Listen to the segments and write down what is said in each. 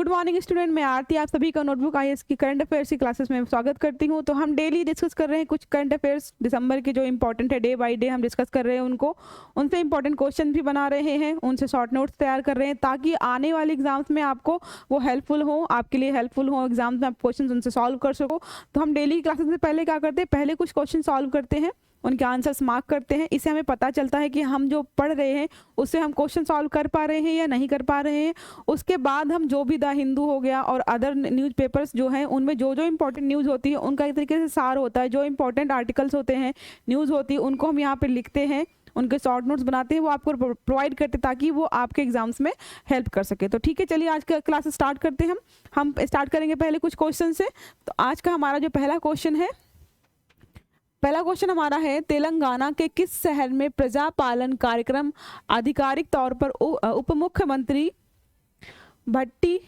Good morning student, मैं आरती आप सभी का नोटबुक आईएएस की करंट अफेयर्स की क्लासेस में स्वागत करती हूं। तो हम डेली डिस्कस कर रहे हैं कुछ करंट अफेयर्स दिसंबर के जो इंपॉर्टेंट है, डे बाय डे हम डिस्कस कर रहे हैं उनको, उनसे इंपॉर्टेंट क्वेश्चन भी बना रहे हैं, उनसे शॉर्ट नोट्स तैयार कर रहे हैं ताकि आने वाले एग्जाम्स में आपको वो हेल्पफुल हो, आपके लिए हेल्पफुल हो, एग्जाम्स में आप क्वेश्चन उनसे सॉल्व कर सको। तो हम डेली क्लासेस से पहले क्या करते हैं, पहले कुछ क्वेश्चन सॉल्व करते हैं, उनके आंसर्स मार्क करते हैं। इससे हमें पता चलता है कि हम जो पढ़ रहे हैं उससे हम क्वेश्चन सॉल्व कर पा रहे हैं या नहीं कर पा रहे हैं। उसके बाद हम जो भी द हिंदू हो गया और अदर न्यूज़पेपर्स जो हैं उनमें जो जो इंपॉर्टेंट न्यूज़ होती है उनका एक तरीके से सार होता है, जो इंपॉर्टेंट आर्टिकल्स होते हैं, न्यूज़ होती है, उनको हम यहाँ पे लिखते हैं, उनके शॉर्ट नोट्स बनाते हैं, वो आपको प्रोवाइड करते हैं ताकि वो आपके एग्जाम्स में हेल्प कर सके। तो ठीक है, चलिए आज का क्लास स्टार्ट करते हैं। हम स्टार्ट करेंगे पहले कुछ क्वेश्चन से। तो आज का हमारा जो पहला क्वेश्चन है, पहला क्वेश्चन हमारा है, तेलंगाना के किस शहर में प्रजा पालन कार्यक्रम आधिकारिक तौर पर उप मुख्यमंत्री भट्टी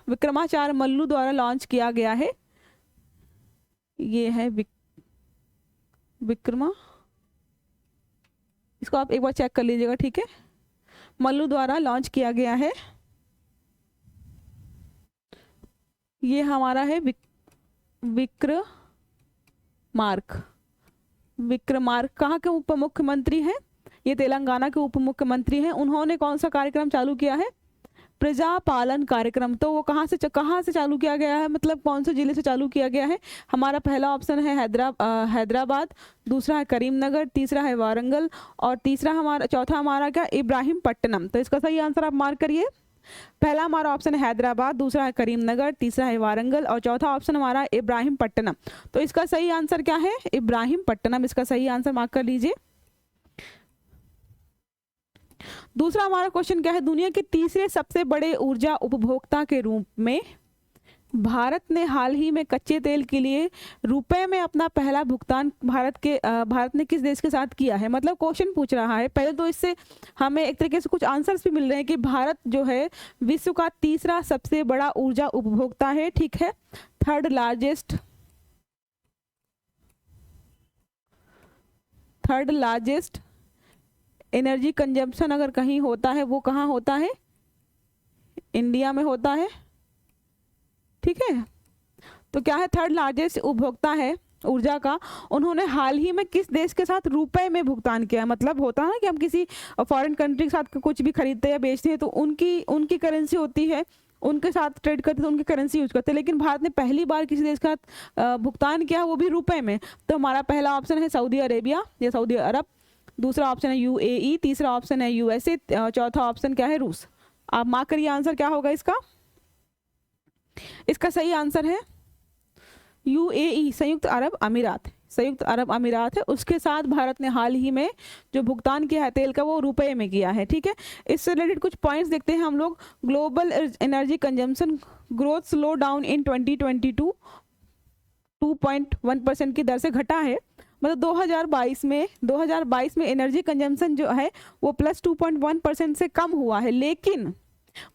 विक्रमाचार्य मल्लू द्वारा लॉन्च किया गया है? ये है विक्रमा, इसको आप एक बार चेक कर लीजिएगा, ठीक है। मल्लू द्वारा लॉन्च किया गया है, ये हमारा है विक्रमार्क कहाँ के उप मुख्यमंत्री हैं? ये तेलंगाना के उप मुख्यमंत्री हैं। उन्होंने कौन सा कार्यक्रम चालू किया है? प्रजा पालन कार्यक्रम। तो वो कहाँ से चालू किया गया है, मतलब कौन से जिले से चालू किया गया है? हमारा पहला ऑप्शन है हैदराबाद, दूसरा है करीमनगर, तीसरा है वारंगल और चौथा हमारा क्या, इब्राहिमपट्टनम। तो इसका सही आंसर आप मार्क करिए। पहला हमारा ऑप्शन है हैदराबाद, दूसरा है करीमनगर, तीसरा है वारंगल और चौथा ऑप्शन हमारा इब्राहिमपट्टनम। तो इसका सही आंसर क्या है? इब्राहिमपट्टनम इसका सही आंसर मार्क कर लीजिए। दूसरा हमारा क्वेश्चन क्या है, दुनिया के तीसरे सबसे बड़े ऊर्जा उपभोक्ता के रूप में भारत ने हाल ही में कच्चे तेल के लिए रुपए में अपना पहला भुगतान भारत ने किस देश के साथ किया है? मतलब क्वेश्चन पूछ रहा है। पहले तो इससे हमें एक तरीके से कुछ आंसर्स भी मिल रहे हैं कि भारत जो है विश्व का तीसरा सबसे बड़ा ऊर्जा उपभोक्ता है, ठीक है। थर्ड लार्जेस्ट एनर्जी कंजम्पशन अगर कहीं होता है वो कहाँ होता है? इंडिया में होता है, ठीक है। तो क्या है, थर्ड लार्जेस्ट उपभोक्ता है ऊर्जा का। उन्होंने हाल ही में किस देश के साथ रुपए में भुगतान किया है? मतलब होता है ना कि हम किसी फॉरेन कंट्री के साथ कुछ भी खरीदते हैं या बेचते हैं तो उनकी करेंसी होती है, उनके साथ ट्रेड करते हैं तो उनकी करेंसी यूज करते हैं, लेकिन भारत ने पहली बार किसी देश के साथ भुगतान किया, वो भी रुपए में। तो हमारा पहला ऑप्शन है सऊदी अरेबिया या सऊदी अरब, दूसरा ऑप्शन है यूएई, तीसरा ऑप्शन है यूएसए, चौथा ऑप्शन क्या है, रूस। आप मार्क करिए आंसर क्या होगा इसका। इसका सही आंसर है यूएई, संयुक्त अरब अमीरात है। उसके साथ भारत ने हाल ही में जो भुगतान किया है तेल का वो रुपए में किया है, ठीक है। इससे रिलेटेड कुछ पॉइंट्स देखते हैं हम लोग। Global energy consumption growth slow down in 2022 2.1% की दर से घटा है। मतलब 2022 में एनर्जी कंजम्पशन जो है वो प्लस 2.1% से कम हुआ है, लेकिन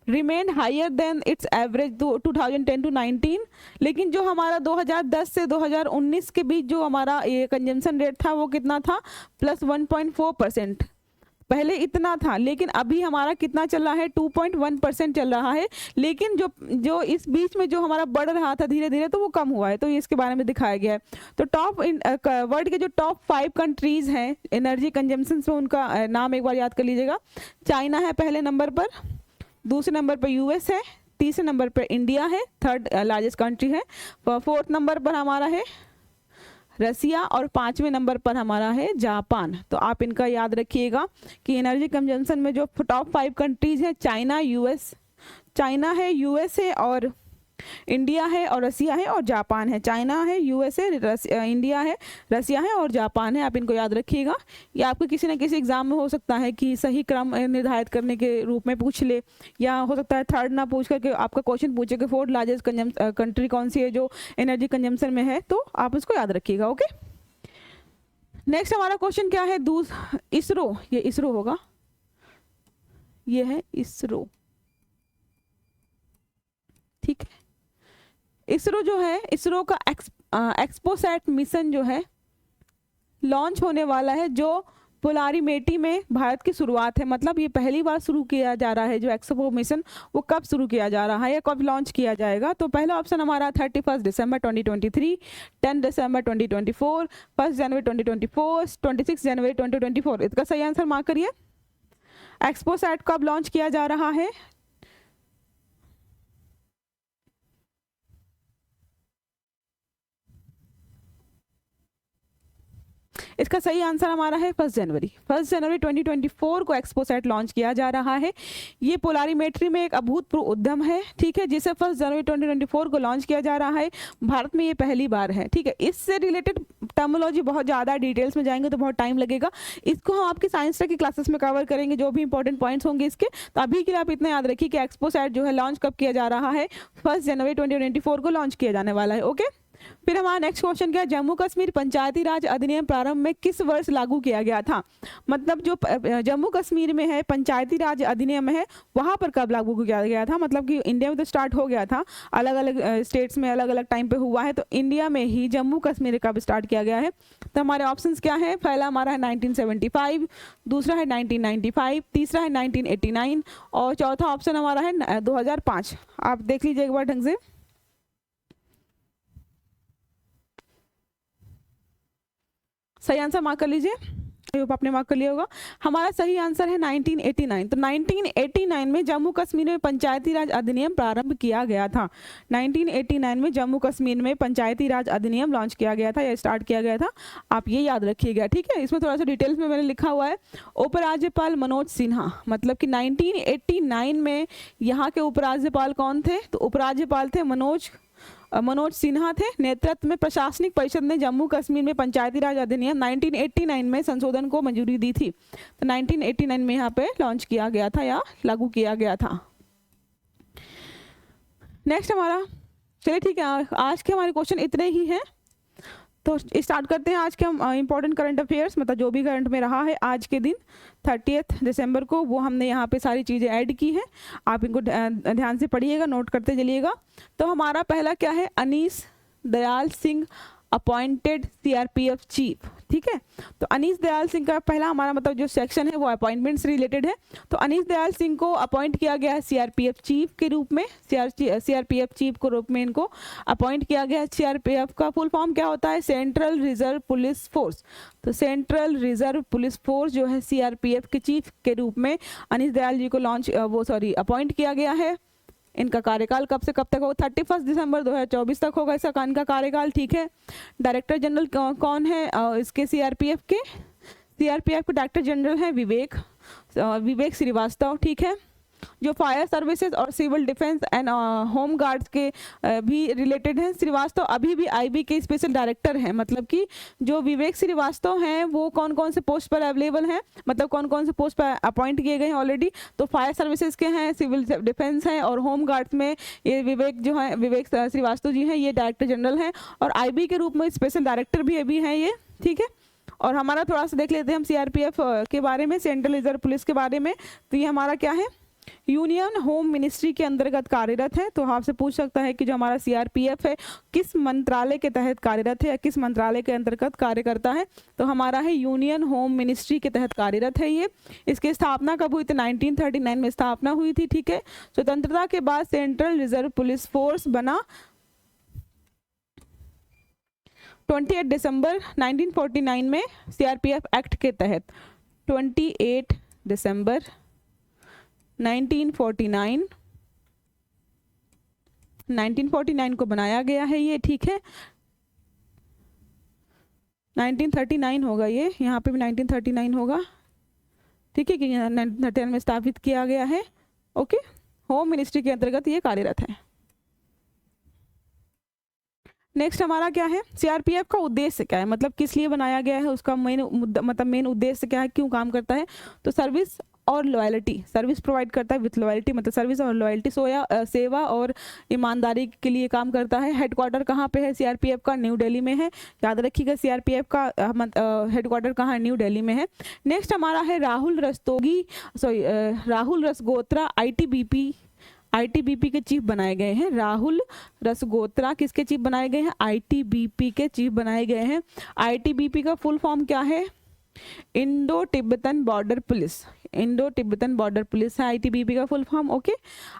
remain higher than its average 2010 to 19। लेकिन जो हमारा 2010 से 2019 के बीच जो हमारा ये कंजम्पशन रेट था वो कितना था? प्लस 1.4%। पहले इतना था, लेकिन अभी हमारा कितना चल रहा है? 2.1% चल रहा है। लेकिन जो इस बीच में जो हमारा बढ़ रहा था धीरे धीरे, तो वो कम हुआ है। तो इसके बारे में दिखाया गया है। तो वर्ल्ड के जो टॉप 5 कंट्रीज हैं एनर्जी कंजम्पशन से, उनका नाम एक बार याद कर लीजिएगा। चाइना है पहले नंबर पर, दूसरे नंबर पर यूएस है, तीसरे नंबर पर इंडिया है, थर्ड लार्जेस्ट कंट्री है, फोर्थ नंबर पर हमारा है रसिया और 5वें नंबर पर हमारा है जापान। तो आप इनका याद रखिएगा कि एनर्जी कंजम्पशन में जो टॉप 5 कंट्रीज हैं, चाइना है, यूएसए और इंडिया है और रसिया है और जापान है। चाइना है, यूएसए, इंडिया है, रसिया है और जापान है। आप इनको याद रखिएगा। ये आपको किसी न किसी एग्जाम में हो सकता है कि सही क्रम निर्धारित करने के रूप में पूछ ले, या हो सकता है थर्ड ना पूछ करके आपका क्वेश्चन पूछे कि फोर्थ लार्जेस्ट कंट्री कौन सी है जो एनर्जी कंजम्पशन में है। तो आप इसको याद रखिएगा, ओके। नेक्स्ट हमारा क्वेश्चन क्या है, इसरो, ये इसरो होगा, ये है इसरो, ठीक है। इसरो जो है, इसरो का एक्सपोसैट मिशन जो है लॉन्च होने वाला है, जो पोलारिमेट्री में भारत की शुरुआत है, मतलब ये पहली बार शुरू किया जा रहा है जो एक्सपो मिशन, वो कब शुरू किया जा रहा है या कब लॉन्च किया जाएगा? तो पहला ऑप्शन हमारा 31 दिसंबर 2023, 10 दिसंबर 2024, 1 जनवरी 2024, 26 जनवरी 2024। इसका सही आंसर मार्क करिए। एक्सपो सैट कब लॉन्च किया जा रहा है? इसका सही आंसर हमारा है 1 जनवरी। 1 जनवरी 2024 को एक्सपो सेट लॉन्च किया जा रहा है। ये पोलारिमेट्री में एक अभूतपूर्व उद्यम है, ठीक है, जिसे 1 जनवरी 2024 को लॉन्च किया जा रहा है। भारत में ये पहली बार है, ठीक है। इससे रिलेटेड टर्मोलॉजी बहुत ज़्यादा डिटेल्स में जाएंगे तो बहुत टाइम लगेगा। इसको हम आपकी साइंस की क्लासेस में कवर करेंगे, जो भी इंपॉर्टेंट पॉइंट्स होंगे इसके। तो अभी के लिए आप इतना याद रखिए कि एक्सपो सेट जो है लॉन्च कब किया जा रहा है? 1 जनवरी 2024 को लॉन्च किया जाने वाला है। ओके, फिर हमारा नेक्स्ट क्वेश्चन क्या है? जम्मू कश्मीर पंचायती राज अधिनियम प्रारंभ में किस वर्ष लागू किया गया था? मतलब जो जम्मू कश्मीर में है पंचायती राज अधिनियम है, वहां पर कब लागू किया गया था? मतलब कि इंडिया में तो स्टार्ट हो गया था, अलग अलग स्टेट्स में अलग अलग टाइम पे हुआ है, तो इंडिया में ही जम्मू कश्मीर कब स्टार्ट किया गया है? तो हमारे ऑप्शंस क्या है? पहला हमारा है 1975, दूसरा है 1995, तीसरा है 1989 और चौथा ऑप्शन हमारा है 2005। आप देख लीजिए एक बार ढंग से। सही आंसर मार्क कर लीजिए। आपने मार्क कर लिया होगा। हमारा सही आंसर है 1989। तो 1989 में जम्मू कश्मीर में पंचायती राज अधिनियम प्रारंभ किया गया था। 1989 में जम्मू कश्मीर में पंचायती राज अधिनियम लॉन्च किया गया था या स्टार्ट किया गया था, आप ये याद रखिएगा, ठीक है। इसमें थोड़ा सा डिटेल्स में मैंने लिखा हुआ है। उपराज्यपाल मनोज सिन्हा, मतलब कि 1989 में यहाँ के उपराज्यपाल कौन थे? तो उपराज्यपाल थे मनोज सिन्हा थे। नेतृत्व में प्रशासनिक परिषद ने जम्मू कश्मीर में पंचायती राज अधिनियम 1989 में संशोधन को मंजूरी दी थी। तो 1989 में यहाँ पे लॉन्च किया गया था या लागू किया गया था। नेक्स्ट हमारा, चलिए ठीक है, आज के हमारे क्वेश्चन इतने ही हैं। तो स्टार्ट करते हैं आज के हम इंपॉर्टेंट करंट अफेयर्स, मतलब जो भी करंट में रहा है आज के दिन 30 दिसंबर को, वो हमने यहाँ पे सारी चीज़ें ऐड की हैं। आप इनको ध्यान से पढ़िएगा, नोट करते चलिएगा। तो हमारा पहला क्या है? Anees Dayal Singh appointed CRPF chief, ठीक है। तो अनीस दयाल सिंह का पहला हमारा मतलब जो सेक्शन है वो अपॉइंटमेंट से रिलेटेड है। तो अनीस दयाल सिंह को अपॉइंट किया गया है सीआरपीएफ चीफ के रूप में, सीआरपीएफ चीफ के रूप में इनको अपॉइंट किया गया है। सीआरपीएफ का फुल फॉर्म क्या होता है? Central reserve police force. तो सेंट्रल रिजर्व पुलिस फोर्स जो है सीआरपीएफ के चीफ के रूप में अनीस दयाल जी को अपॉइंट किया गया है। इनका कार्यकाल कब से कब तक होगा? 31 दिसंबर 2024 तक होगा इसका इनका कार्यकाल, ठीक है। डायरेक्टर जनरल कौन है इसके? सीआरपीएफ के डायरेक्टर जनरल हैं विवेक श्रीवास्तव, ठीक है। जो फायर सर्विसेज और civil defence and home guards के भी रिलेटेड हैं। श्रीवास्तव अभी भी आईबी के स्पेशल डायरेक्टर हैं, मतलब कि जो विवेक श्रीवास्तव हैं वो कौन कौन से पोस्ट पर अवेलेबल हैं, मतलब कौन कौन से पोस्ट पर अपॉइंट किए गए हैं ऑलरेडी? तो फायर सर्विसेज के हैं, सिविल डिफेंस हैं और होम गार्ड्स में ये विवेक श्रीवास्तव जी हैं, ये डायरेक्टर जनरल हैं और आईबी के रूप में स्पेशल डायरेक्टर भी हैं ये, ठीक है। और हमारा थोड़ा सा देख लेते हैं हम सीआरपीएफ के बारे में, सेंट्रल रिजर्व पुलिस के बारे में। तो ये हमारा क्या है? यूनियन होम मिनिस्ट्री के अंतर्गत कार्यरत है। तो आपसे पूछ सकता है कि जो हमारा सीआरपीएफ है किस मंत्रालय के तहत कार्यरत है या किस मंत्रालय के अंतर्गत कार्य करता है? तो हमारा है यूनियन होम मिनिस्ट्री के तहत कार्यरत है ये। इसकी स्थापना कब हुई थी? 1939 में स्थापना हुई थी, ठीक है। स्वतंत्रता के बाद सेंट्रल रिजर्व पुलिस फोर्स बना 28 दिसंबर 1949 में सीआरपीएफ एक्ट के तहत। 28 दिसंबर 1949 को बनाया गया है ये, ठीक है। 1939 होगा ये, यहाँ पे भी 1939 होगा, ठीक है, कि 1939 में स्थापित किया गया है। ओके, होम मिनिस्ट्री के अंतर्गत ये कार्यरत है। नेक्स्ट हमारा क्या है? सीआरपीएफ का उद्देश्य क्या है, मतलब किस लिए बनाया गया है, उसका मेन उद्देश्य क्या है, क्यों काम करता है? तो सर्विस और लॉयल्टी, सर्विस प्रोवाइड करता है विथ लॉयल्टी, मतलब सर्विस और लॉयल्टी, सेवा और ईमानदारी के लिए काम करता है। हेडक्वार्टर कहाँ पे है सीआरपीएफ का? न्यू दिल्ली में है, याद रखिएगा सीआरपीएफ का हेडक्वार्टर कहाँ है? न्यू दिल्ली में है। नेक्स्ट हमारा है राहुल रसगोत्रा आईटीबीपी के चीफ बनाए गए हैं। राहुल रसगोत्रा किसके चीफ बनाए गए हैं? आईटीबीपी के चीफ बनाए गए हैं। आईटीबीपी का फुल फॉर्म क्या है? Indo Tibetan border police, Indo Tibetan border police है आईटीबीपी का फुल फॉर्म। ओके,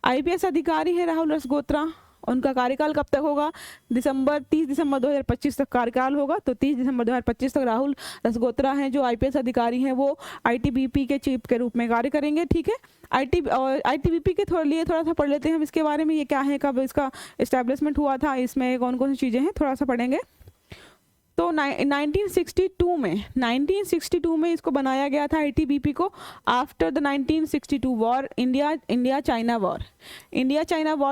आईपीएस अधिकारी है राहुल रसगोत्रा, उनका कार्यकाल कब तक होगा? 30 दिसंबर 2025 तक कार्यकाल होगा। तो 30 दिसंबर 2025 तक राहुल रसगोत्रा हैं जो आईपीएस अधिकारी हैं, वो आईटीबीपी के चीफ के रूप में कार्य करेंगे। ठीक है, आईटीबीपी के लिए थोड़ा सा पढ़ लेते हैं हम इसके बारे में, ये क्या है, कब इसका इस्टेब्लिशमेंट हुआ था, इसमें कौन कौन सी चीज़ें हैं, थोड़ा सा पढ़ेंगे। तो 1962 में इसको बनाया गया था आईटीबीपी को, after the 1962 war, India China war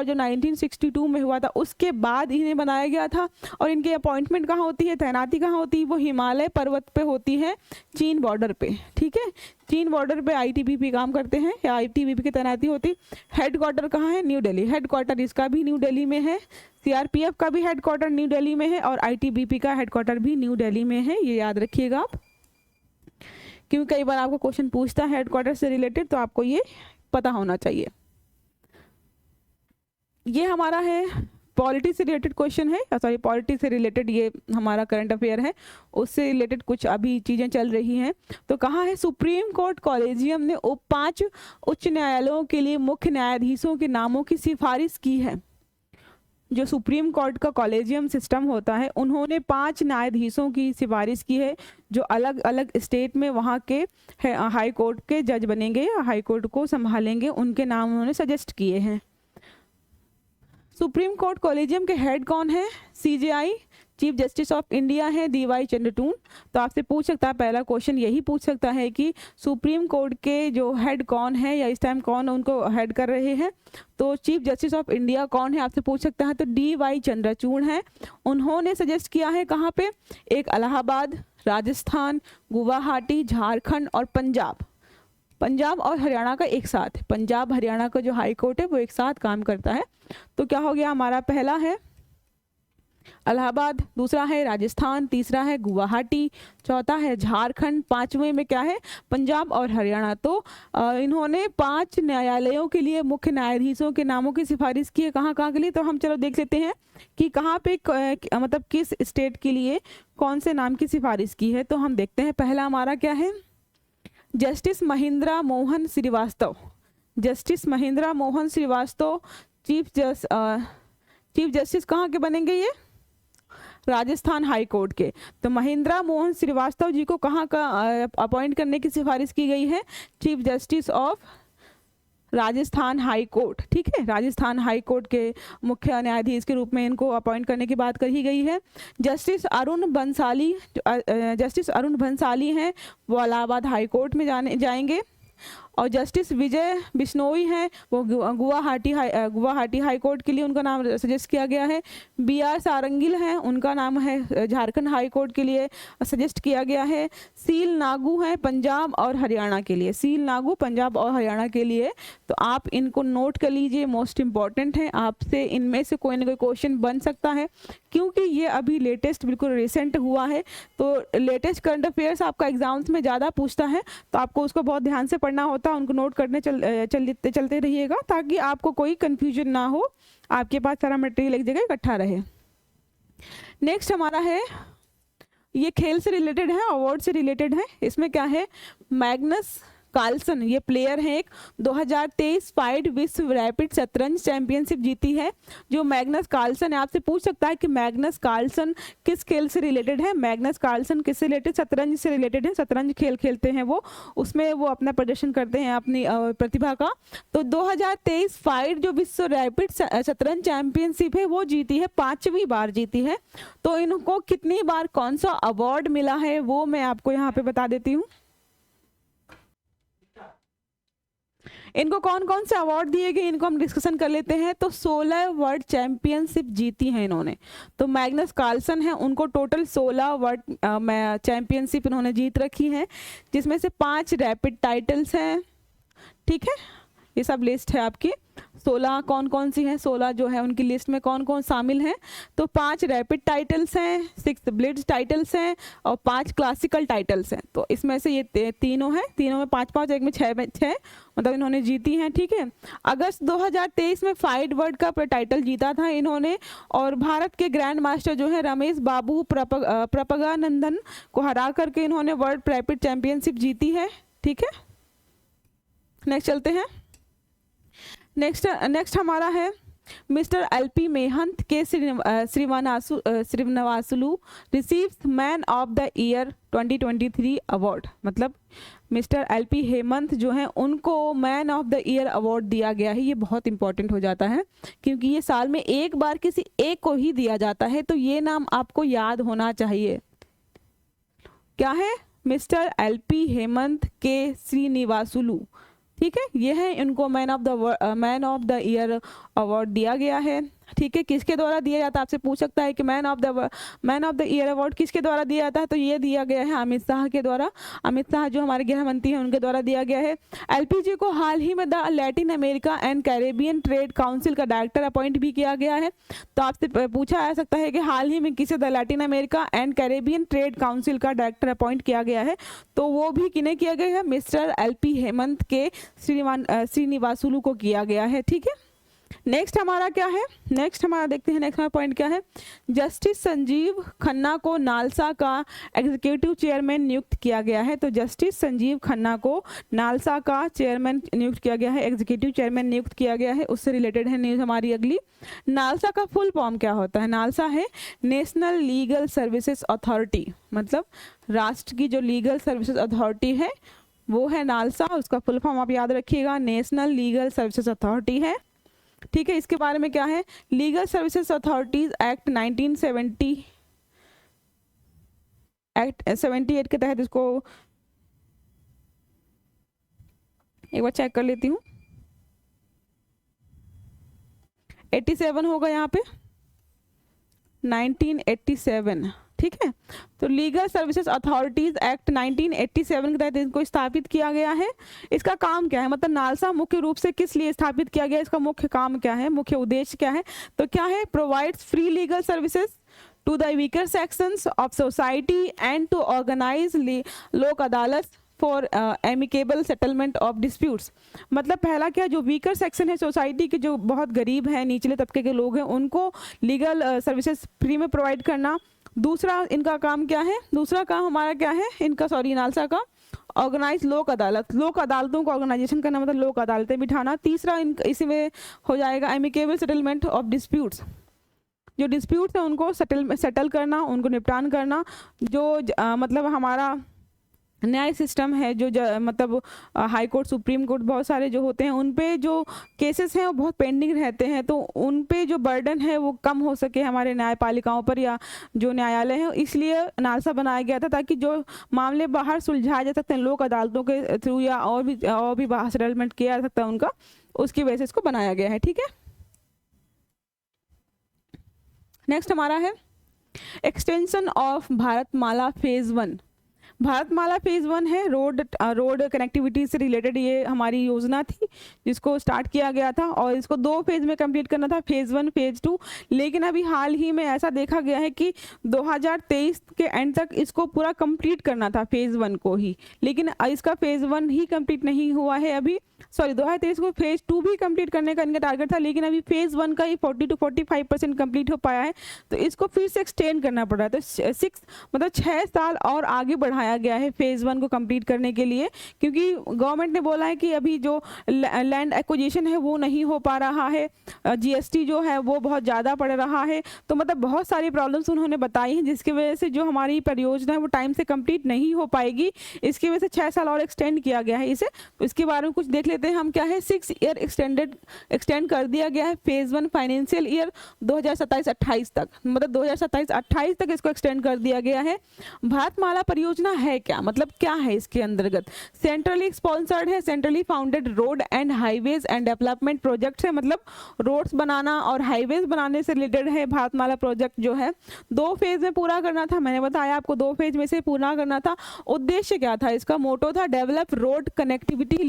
जो 1962 में हुआ था, उसके बाद इन्हें बनाया गया था। और इनकी अपॉइंटमेंट कहाँ होती है, तैनाती कहाँ होती है? वो हिमालय पर्वत पे होती है, चीन बॉर्डर पे। ठीक है, चीन बॉर्डर पे आईटीबीपी काम करते हैं या आईटीबीपी की तैनाती होती। हेडक्वार्टर कहाँ है? न्यू दिल्ली, हेडक्वार्टर इसका भी न्यू दिल्ली में है। सीआरपीएफ का भी हेडक्वार्टर न्यू दिल्ली में है और आईटीबीपी का हेडक्वार्टर भी न्यू दिल्ली में है, ये याद रखिएगा आप, क्योंकि कई बार आपको क्वेश्चन पूछता है हेडक्वार्टर से रिलेटेड, तो आपको ये पता होना चाहिए। ये हमारा है पॉलिटी से रिलेटेड क्वेश्चन है, सॉरी पॉलिटी से रिलेटेड ये हमारा करंट अफेयर है, उससे रिलेटेड कुछ अभी चीज़ें चल रही हैं। तो कहाँ है? सुप्रीम कोर्ट कॉलेजियम ने 5 उच्च न्यायालयों के लिए मुख्य न्यायाधीशों के नामों की सिफारिश की है। जो सुप्रीम कोर्ट का कॉलेजियम सिस्टम होता है, उन्होंने 5 न्यायाधीशों की सिफारिश की है जो अलग अलग स्टेट में वहाँ के हाई कोर्ट के जज बनेंगे या हाई कोर्ट को संभालेंगे, उनके नाम उन्होंने सजेस्ट किए हैं। सुप्रीम कोर्ट कॉलेजियम के हेड कौन है? CJI chief justice of India है डीवाई चंद्रचूड़। तो आपसे पूछ सकता है, पहला क्वेश्चन यही पूछ सकता है कि सुप्रीम कोर्ट के जो हेड कौन है या इस टाइम कौन उनको हेड कर रहे हैं। तो चीफ जस्टिस ऑफ इंडिया कौन है आपसे पूछ सकता है, तो डीवाई चंद्रचूड़ हैं। उन्होंने सजेस्ट किया है कहाँ पे? एक इलाहाबाद, राजस्थान, गुवाहाटी, झारखंड और पंजाब और हरियाणा का एक साथ, पंजाब हरियाणा का जो हाई कोर्ट है वो एक साथ काम करता है। तो क्या हो गया हमारा? पहला है इलाहाबाद, दूसरा है राजस्थान, तीसरा है गुवाहाटी, चौथा है झारखंड, पांचवें में क्या है? पंजाब और हरियाणा। तो इन्होंने 5 न्यायालयों के लिए मुख्य न्यायाधीशों के नामों की सिफारिश की है। कहाँ कहाँ के लिए? तो हम चलो देख लेते हैं कि कहाँ पे मतलब किस स्टेट के लिए कौन से नाम की सिफारिश की है। तो हम देखते हैं, पहला हमारा क्या है? Justice Mahendra Mohan Srivastava, justice Mahendra Mohan Srivastava chief justice कहाँ के बनेंगे? ये राजस्थान हाई कोर्ट के। तो महेंद्र मोहन श्रीवास्तव जी को कहाँ का अपॉइंट करने की सिफारिश की गई है? Chief justice of Rajasthan high court. ठीक है, राजस्थान हाई कोर्ट के मुख्य न्यायाधीश के रूप में इनको अपॉइंट करने की बात कही गई है। जस्टिस अरुण भंसाली हैं, वो इलाहाबाद हाई कोर्ट में जाएंगे। और जस्टिस विजय बिश्नोई हैं, वो गुवाहाटी हाई कोर्ट के लिए उनका नाम सजेस्ट किया गया है। BR सारंगिल हैं, उनका नाम है झारखंड हाई कोर्ट के लिए सजेस्ट किया गया है। सील नागू हैं पंजाब और हरियाणा के लिए, सील नागू पंजाब और हरियाणा के लिए। तो आप इनको नोट कर लीजिए, मोस्ट इंपॉर्टेंट है, आपसे इनमें से कोई ना कोई क्वेश्चन बन सकता है, क्योंकि ये अभी लेटेस्ट बिल्कुल रिसेंट हुआ है। तो लेटेस्ट करंट अफेयर्स आपका एग्जाम्स में ज़्यादा पूछता है, तो आपको उसको बहुत ध्यान से पढ़ना होता है, उनको नोट करने चलते रहिएगा, ताकि आपको कोई कंफ्यूजन ना हो, आपके पास सारा मटेरियल एक जगह इकट्ठा रहे। नेक्स्ट हमारा है, ये खेल से रिलेटेड है, अवार्ड से रिलेटेड है। इसमें क्या है? मैग्नस कार्लसन, ये प्लेयर हैं, एक 2023 फाइड विश्व रैपिड शतरंज चैंपियनशिप जीती है जो मैग्नस कार्लसन है। आपसे पूछ सकता है कि मैग्नस कार्लसन किस खेल से रिलेटेड है? मैग्नस कार्लसन किससे रिलेटेड? शतरंज से रिलेटेड है, शतरंज खेल खेलते हैं वो, उसमें वो अपना प्रदर्शन करते हैं अपनी प्रतिभा का। तो 2023 फाइड जो विश्व रैपिड शतरंज चैंपियनशिप है वो जीती है, 5वीं बार जीती है। तो इनको कितनी बार कौन सा अवार्ड मिला है वो मैं आपको यहाँ पे बता देती हूँ। इनको कौन कौन से अवार्ड दिए गए, इनको हम डिस्कशन कर लेते हैं। तो 16 वर्ल्ड चैंपियनशिप जीती हैं इन्होंने। तो मैग्नस कार्लसन है, उनको टोटल 16 वर्ल्ड चैंपियनशिप इन्होंने जीत रखी है, जिसमें से 5 रैपिड टाइटल्स हैं। ठीक है, ये सब लिस्ट है आपकी। 16 कौन कौन सी हैं, 16 जो है उनकी लिस्ट में कौन कौन शामिल हैं, तो 5 रैपिड टाइटल्स हैं, 6 ब्लिट्ज टाइटल्स हैं और 5 क्लासिकल टाइटल्स हैं। तो इसमें से ये तीनों हैं, तीनों में 5-5, एक में 6 मतलब इन्होंने जीती हैं, ठीक है। अगस्त 2023 में फाइड वर्ल्ड कप टाइटल जीता था इन्होंने, और भारत के ग्रैंड मास्टर जो है रमेश बाबू प्रपगानंदन को हरा करके इन्होंने वर्ल्ड रैपिड चैंपियनशिप जीती है, ठीक है। नेक्स्ट चलते हैं। नेक्स्ट हमारा है मिस्टर एलपी मेहंत के Srinivasulu receives man of the year 2023 award. मतलब मिस्टर एलपी हेमंत जो हैं उनको man of the year award दिया गया है। ये बहुत इंपॉर्टेंट हो जाता है क्योंकि ये साल में एक बार किसी एक को ही दिया जाता है, तो ये नाम आपको याद होना चाहिए। क्या है? मिस्टर एलपी हेमंत के श्रीनिवासुलू, ठीक है। ये है, इनको man of the year award दिया गया है, ठीक है। किसके द्वारा दिया जाता है, आपसे पूछ सकता है कि man of the year award किसके द्वारा दिया जाता है, तो ये दिया गया है अमित शाह के द्वारा। अमित शाह जो हमारे गृह मंत्री हैं उनके द्वारा दिया गया है। एलपीजी को हाल ही में the Latin America and Caribbean trade council का डायरेक्टर अपॉइंट भी किया गया है। तो आपसे पूछा जा सकता है कि हाल ही में किसे the Latin America and Caribbean trade council का डायरेक्टर अपॉइंट किया गया है, तो वो भी किन्हें किया गया है, मिस्टर एलपी हेमंत के श्रीनिवासुलू को किया गया है, ठीक है। नेक्स्ट हमारा क्या है, नेक्स्ट हमारा देखते हैं, नेक्स्ट हमारा पॉइंट क्या है। जस्टिस संजीव खन्ना को नालसा का एग्जीक्यूटिव चेयरमैन नियुक्त किया गया है। तो जस्टिस संजीव खन्ना को नालसा का चेयरमैन नियुक्त किया गया है, एग्जीक्यूटिव चेयरमैन नियुक्त किया गया है। उससे रिलेटेड है न्यूज़ हमारी अगली। नालसा का फुल फॉर्म क्या होता है? नालसा है नेशनल लीगल सर्विसेज अथॉरिटी, मतलब राष्ट्र की जो लीगल सर्विसेज अथॉरिटी है वो है नालसा। उसका फुल फॉर्म आप याद रखिएगा, नेशनल लीगल सर्विसेज अथॉरिटी है, ठीक है। इसके बारे में क्या है, लीगल सर्विसेज अथॉरिटीज एक्ट 78 के तहत इसको एक बार चेक कर लेती हूँ, 87 होगा यहाँ पे, 1987, ठीक है। तो लीगल सर्विसेज अथॉरिटीज एक्ट 1987 के तहत इनको स्थापित किया गया है। इसका काम क्या है, मतलब नालसा मुख्य रूप से किस लिए स्थापित किया गया, इसका मुख्य काम क्या है, मुख्य उद्देश्य क्या है, तो क्या है, provides free legal services to the weaker sections of society and to organise Lok Adalat for amicable settlement of disputes. मतलब पहला क्या, जो वीकर सेक्शन है सोसाइटी के, जो बहुत गरीब हैं, निचले तबके के लोग हैं, उनको लीगल सर्विसेज फ्री में प्रोवाइड करना। दूसरा इनका काम क्या है, दूसरा काम हमारा क्या है इनका, नालसा का, ऑर्गेनाइज लोक अदालत, लोक अदालतों को ऑर्गेनाइजेशन करना, मतलब लोक अदालतें बिठाना। तीसरा इसी में हो जाएगा एमिकेबल सेटलमेंट ऑफ डिस्प्यूट्स, जो डिस्प्यूट्स हैं उनको सेटल करना, उनको निपटान करना। जो मतलब हमारा न्याय सिस्टम है, जो मतलब हाई कोर्ट, सुप्रीम कोर्ट, बहुत सारे जो होते हैं उन पे जो केसेस हैं वो बहुत पेंडिंग रहते हैं, तो उन पे जो बर्डन है वो कम हो सके हमारे न्यायपालिकाओं पर या जो न्यायालय है। इसलिए नालसा बनाया गया था ताकि जो मामले बाहर सुलझाए जा सकते हैं लोक अदालतों के थ्रू या और भी बाहर सेटलमेंट किया जा सकता है उनका, उसकी वजह से इसको बनाया गया है, ठीक है। नेक्स्ट हमारा है extension of Bharatmala phase 1। Bharatmala phase 1 है रोड कनेक्टिविटी से रिलेटेड ये हमारी योजना थी जिसको स्टार्ट किया गया था, और इसको 2 फेज में कंप्लीट करना था, फेज 1 फेज 2। लेकिन अभी हाल ही में ऐसा देखा गया है कि 2023 के एंड तक इसको पूरा कंप्लीट करना था फेज 1 को ही, लेकिन इसका फेज 1 ही कंप्लीट नहीं हुआ है अभी। 2023 को फेज 2 भी कंप्लीट करने का इनका टारगेट था, लेकिन अभी फेज 1 का ही 40 to 45% कंप्लीट हो पाया है, तो इसको फिर से एक्सटेंड करना पड़ रहा है। तो 6 साल और आगे बढ़ाया गया है फेज 1 को कंप्लीट करने के लिए, क्योंकि गवर्नमेंट ने बोला है कि अभी जो लैंड एक्विजिशन है वो नहीं हो पा रहा है, जीएसटी जो है वो बहुत ज़्यादा पड़ रहा है, तो मतलब बहुत सारी प्रॉब्लम्स उन्होंने बताई हैं जिसकी वजह से जो हमारी परियोजना है वो टाइम से कंप्लीट नहीं हो पाएगी। इसकी वजह से 6 साल और एक्सटेंड किया गया है इसे। तो इसके बारे में कुछ देख लेते हैं हम, क्या है 6 ईयर एक्सटेंड कर दिया गया है फेज 1 फाइनेंशियल ईयर 2027-28 तक, मतलब 2027-28 तक इसको एक्सटेंड कर दिया गया है। भारतमाला परियोजना है क्या, मतलब क्या है इसके अंतर्गत। सेंट्रली स्पॉन्सर्ड है, centrally founded road and highways and development projects है, मतलब रोड्स बनाना और हाईवेज बनाने से रिलेटेड है भारतमाला प्रोजेक्ट जो है। 2 फेज में पूरा करना था, मैंने बताया आपको 2 फेज में से पूरा करना था। उद्देश्य क्या था इसका, मोटो था develop road connectivity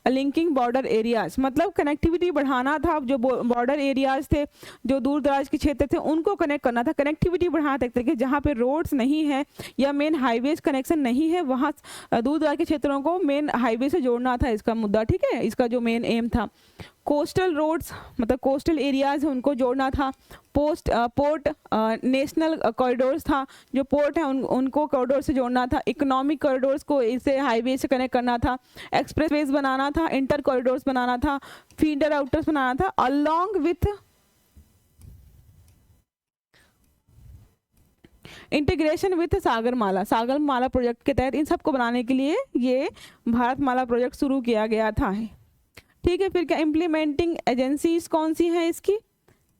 linking border areas, मतलब कनेक्टिविटी बढ़ाना था। जो बॉर्डर एरियाज थे, जो दूर दराज के क्षेत्र थे, उनको कनेक्ट करना था, कनेक्टिविटी बढ़ाना था एक तरीके, जहाँ पे रोड्स नहीं है या मेन हाईवेज कनेक्शन नहीं है, वहाँ दूर दराज के क्षेत्रों को मेन हाईवे से जोड़ना था इसका मुद्दा, ठीक है, इसका जो मेन एम था। कोस्टल रोड्स मतलब कोस्टल एरियाज है उनको जोड़ना था। पोर्ट नेशनल कॉरिडोर्स था, जो पोर्ट है उनको कॉरिडोर से जोड़ना था। इकोनॉमिक कॉरिडोर्स को इसे हाईवे से कनेक्ट करना था। एक्सप्रेसवेज बनाना था, इंटर कॉरिडोर्स बनाना था, फीडर आउटर्स बनाना था, along with integration with Sagarmala project के तहत इन सबको बनाने के लिए ये भारतमाला प्रोजेक्ट शुरू किया गया था, ठीक है। फिर क्या इम्प्लीमेंटिंग एजेंसीज कौन सी हैं इसकी,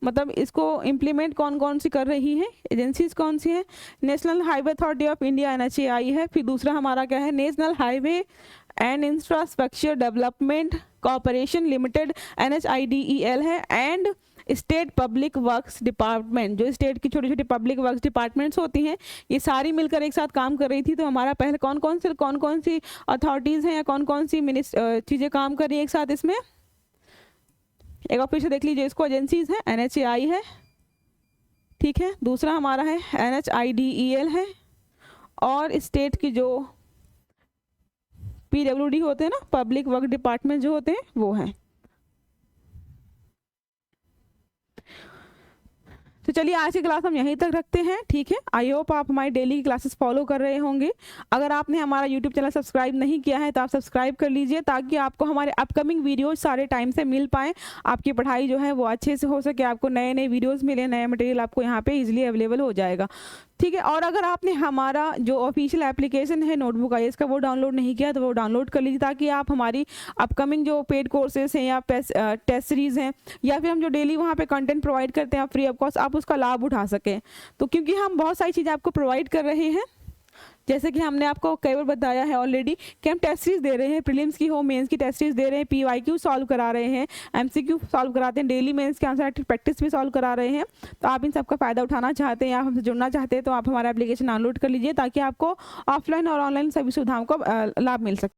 मतलब इसको इम्प्लीमेंट कौन कौन सी कर रही है, एजेंसीज कौन सी है। National highway authority of India NHAI है। फिर दूसरा हमारा क्या है, national highway and infrastructure development corporation limited NHIDEL है। And state public works department, जो स्टेट की छोटी छोटी पब्लिक वर्क्स डिपार्टमेंट्स होती हैं, ये सारी मिलकर एक साथ काम कर रही थी। तो हमारा पहले कौन कौन सी अथॉरिटीज़ हैं या कौन कौन सी चीज़ें काम कर रही है एक साथ इसमें, एक बार फिर से देख लीजिए। इसको एजेंसीज है, NHAI है, ठीक है। दूसरा हमारा है NHIDEL है, और स्टेट की जो PWD होते हैं ना, पब्लिक वर्क डिपार्टमेंट जो होते हैं, वो हैं। तो चलिए आज की क्लास हम यहीं तक रखते हैं, ठीक है। आई होप आप हमारी डेली क्लासेस फॉलो कर रहे होंगे। अगर आपने हमारा यूट्यूब चैनल सब्सक्राइब नहीं किया है तो आप सब्सक्राइब कर लीजिए, ताकि आपको हमारे अपकमिंग वीडियोस सारे टाइम से मिल पाएँ, आपकी पढ़ाई जो है वो अच्छे से हो सके, आपको नए नए वीडियोज़ मिले, नया मटेरियल आपको यहाँ पर ईजिली अवेलेबल हो जाएगा, ठीक है। और अगर आपने हमारा जो ऑफिशियल एप्लीकेशन है नोटबुक IAS का वो डाउनलोड नहीं किया तो वो डाउनलोड कर लीजिए, ताकि आप हमारी अपकमिंग जो पेड कोर्सेज हैं या टेस्ट सीरीज़ हैं या फिर हम जो डेली वहाँ पे कंटेंट प्रोवाइड करते हैं फ्री ऑफ कॉस्ट, आप उसका लाभ उठा सकें। तो क्योंकि हम बहुत सारी चीज़ें आपको प्रोवाइड कर रहे हैं, जैसे कि हमने आपको कई बार बताया है ऑलरेडी कि हम टेस्ट सीरीज दे रहे हैं, प्रीलिम्स की हो, मेंस की टेस्ट सीरीज दे रहे हैं, PYQ सॉल्व करा रहे हैं, MCQ सॉल्व कराते हैं, डेली मेंस के आंसर प्रैक्टिस भी सॉल्व करा रहे हैं। तो आप इन सबका फ़ायदा उठाना चाहते हैं या हमसे जुड़ना चाहते हैं तो आप हमारा एप्लीकेशन डाउनलोड कर लीजिए, ताकि आपको ऑफलाइन और ऑनलाइन सभी सुविधाओं का लाभ मिल सके।